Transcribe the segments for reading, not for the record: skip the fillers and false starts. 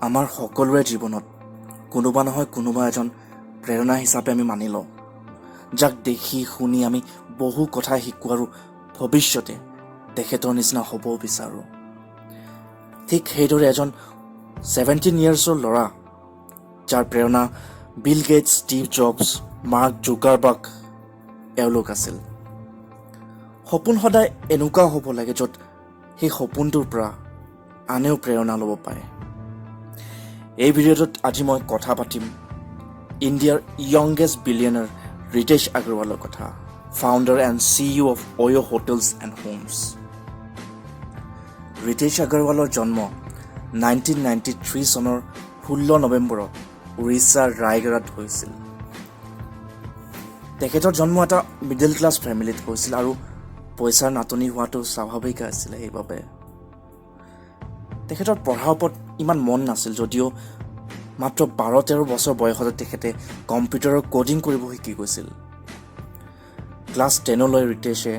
আমাৰ সকলোৰে জীৱনত কোনোবা নহয় কোনোবা এজন প্ৰেৰণা হিচাপে আমি মানি লওঁ, যাক দেখি শুনি আমি বহু কথা শিকোঁ আৰু ভৱিষ্যতে তেখেতৰ নিচিনা হ'ব বিচাৰোঁ। ঠিক সেইদৰে এজন 17 ইয়াৰ্ছৰ ল'ৰা, যাৰ প্ৰেৰণা Bill Gates, Steve jobs, mark Zuckerberg এওঁলোক আছিল। সপোন সদায় এনেকুৱা হ'ব লাগে য'ত সেই সপোনটোৰ পৰা আনেও প্ৰেৰণা ল'ব পাৰে। এই ভিডিঅ'টোত আজি মই কথা পাতিম ইণ্ডিয়াৰ য়ংগেষ্ট বিলিয়নাৰ ৰিতেশ আগৰৱালৰ কথা, ফাউণ্ডাৰ এণ্ড CEO অফ অয়' হোটেলছ এণ্ড হোমছ। ৰিতেশ আগৰৱালৰ জন্ম 1993 চনৰ 16 নৱেম্বৰত উৰিষ্যাৰ ৰায়গড়ত হৈছিল। তেখেতৰ জন্ম এটা মিডল ক্লাছ ফেমিলিত হৈছিল আৰু পইচাৰ নাটনি হোৱাটো স্বাভাৱিক আছিলে। সেইবাবে তেখেতৰ পঢ়াৰ ওপৰত ইমান মন নাছিল, যদিও মাত্ৰ 12-13 বছৰ বয়সতে তেখেতে কম্পিউটাৰৰ কোডিং কৰিব শিকি গৈছিল। ক্লাছ 10লৈ ৰিতেশে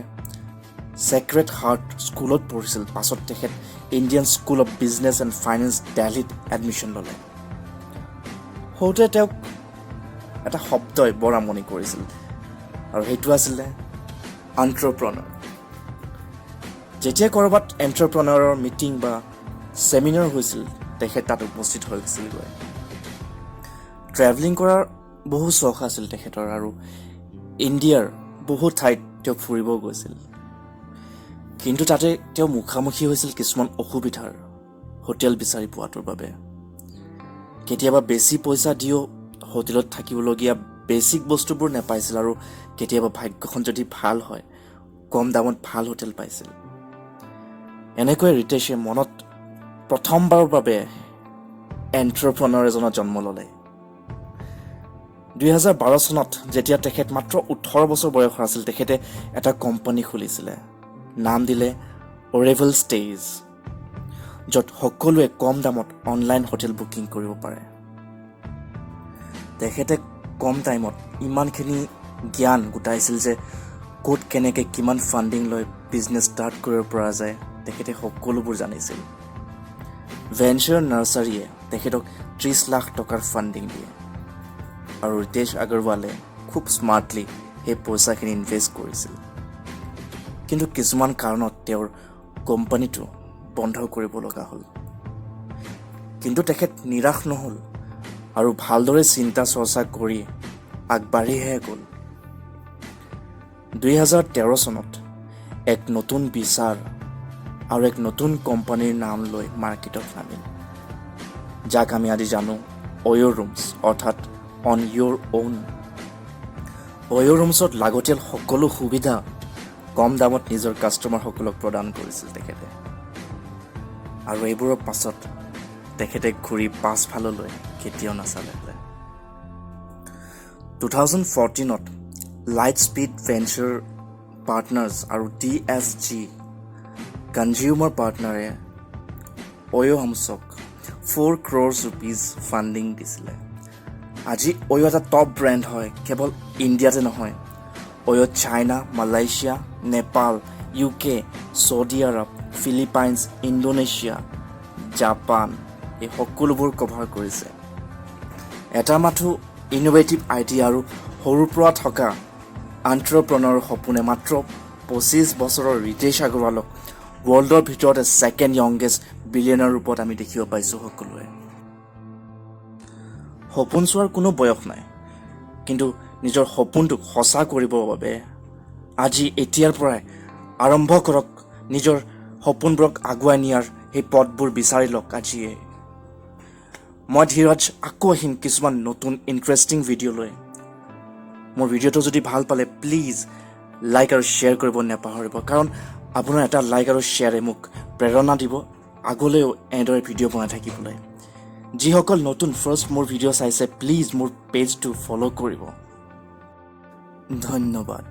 চেক্ৰেড হাৰ্ট স্কুলত পঢ়িছিল। পাছত তেখেত Indian school of business and finance দিল্লীত এডমিশ্যন ল'লে। সৰুতে তেওঁক এটা শব্দই বৰ আমনি কৰিছিল আৰু সেইটো আছিলে এণ্ট্ৰপ্ৰনাৰ। যেতিয়া ক'ৰবাত এণ্ট্ৰপ্ৰনাৰৰ মিটিং বা ছেমিনাৰ হৈছিল, তেখেত তাত উপস্থিত হৈ গৈছিলগৈ। ট্ৰেভেলিং কৰাৰ বহু চখ আছিল তেখেতৰ আৰু ইণ্ডিয়াৰ বহু ঠাইত তেওঁ ফুৰিব গৈছিল। কিন্তু তাতে তেওঁ মুখামুখি হৈছিল কিছুমান অসুবিধাৰ, হোটেল বিচাৰি পোৱাটোৰ বাবে। কেতিয়াবা বেছি পইচা দিও হোটেলত থাকিবলগীয়া বেছিক বস্তুবোৰ নাপাইছিল আৰু কেতিয়াবা ভাগ্যখন যদি ভাল হয় কম দামত ভাল হোটেল পাইছিল। এনেকৈ ৰিতেশে মনত প্ৰথমবাৰৰ বাবে এণ্ট্ৰপ্ৰনাৰ এজনৰ জন্ম ল'লে। 2012 চনত যেতিয়া তেখেত মাত্ৰ 18 বছৰ বয়সৰ আছিল, তেখেতে এটা কোম্পানী খুলিছিলে। নাম দিলে অৰেভেল ষ্টেজ, য'ত সকলোৱে কম দামত অনলাইন হোটেল বুকিং কৰিব পাৰে। তেখেতে কম টাইমত ইমানখিনি জ্ঞান গোটাইছিল যে ক'ত কেনেকৈ কিমান ফাণ্ডিং লৈ বিজনেছ ষ্টাৰ্ট কৰিব পৰা যায়, তেখেতে সকলোবোৰ জানিছিল। ভেঞ্চাৰ নাৰ্চাৰীয়ে তেখেতক 30 লাখ টকাৰ ফাণ্ডিং দিয়ে আৰু ৰিতেশ আগৰৱালে খুব স্মাৰ্টলি সেই পইচাখিনি ইনভেষ্ট কৰিছিল। কিন্তু কিছুমান কাৰণত তেওঁৰ কোম্পানীটো বন্ধ কৰিব লগা হ'ল। কিন্তু তেখেত নিৰাশ নহ'ল আৰু ভালদৰে চিন্তা চৰ্চা কৰি আগবাঢ়িহে গ'ল। 2013 চনত এক নতুন বিচাৰ আৰু এক নতুন কোম্পানীৰ নাম লৈ মাৰ্কেটত নামিল, যাক আমি আজি জানো অয়' ৰুমছ, অৰ্থাৎ অন ইয়'ৰ অ'ন। অয়' ৰুমছত লাগতিয়াল সকলো সুবিধা কম দামত নিজৰ কাষ্টমাৰসকলক প্ৰদান কৰিছিল তেখেতে। আৰু এইবোৰৰ পাছত তেখেতে ঘূৰি পাছফাললৈ কেতিয়াও নাচালে। 2014ত লাইট স্পীড ভেঞ্চাৰ পাৰ্টনাৰ্ছ আৰু DSG কনজিউমাৰ পাৰ্টনাৰে অয়' হোমছক 4 crore rupees ফাণ্ডিং দিছিলে। আজি অয়' এটা টপ ব্ৰেণ্ড হয়, কেৱল ইণ্ডিয়াতে নহয়, অয়' China, Malaysia, Nepal, UK, Saudi Arab, Philippines, Indonesia, Japan এই সকলোবোৰ কভাৰ কৰিছে। এটা মাথো ইনোভেটিভ আইডিয়া আৰু সৰুৰ পৰা থকা এণ্ট্ৰপ্ৰনাৰৰ সপোনে মাত্ৰ 25 বছৰৰ ৰিতেশ আগৰৱালক ৱৰ্ল্ডৰ ভিতৰতে ছেকেণ্ড য়ংগেষ্ট বিলিয়নাৰ ৰূপত আমি দেখিব পাইছোঁ সকলোৱে। সপোন চোৱাৰ কোনো বয়স নাই, কিন্তু নিজৰ সপোনটোক সঁচা কৰিবৰ বাবে আজি এতিয়াৰ পৰাই আৰম্ভ কৰক। নিজৰ সপোনবোৰক আগুৱাই নিয়াৰ সেই পথবোৰ বিচাৰি লওক আজিয়ে। মই ধীৰজ আকৌ আহিম কিছুমান নতুন ইণ্টাৰেষ্টিং ভিডিঅ' লৈ। মোৰ ভিডিঅ'টো যদি ভাল পালে প্লিজ লাইক আৰু শ্বেয়াৰ কৰিব নাপাহৰিব, কাৰণ আপোনাৰ এটা লাইক আৰু শ্বেয়াৰে মোক প্ৰেৰণা দিব আগলৈও এনেদৰে ভিডিঅ' বনাই থাকিবলৈ। যিসকল নতুন ফাৰ্ষ্ট মোৰ ভিডিঅ' চাইছে প্লিজ মোৰ পেজটো ফ'ল' কৰিব। ধন্যবাদ।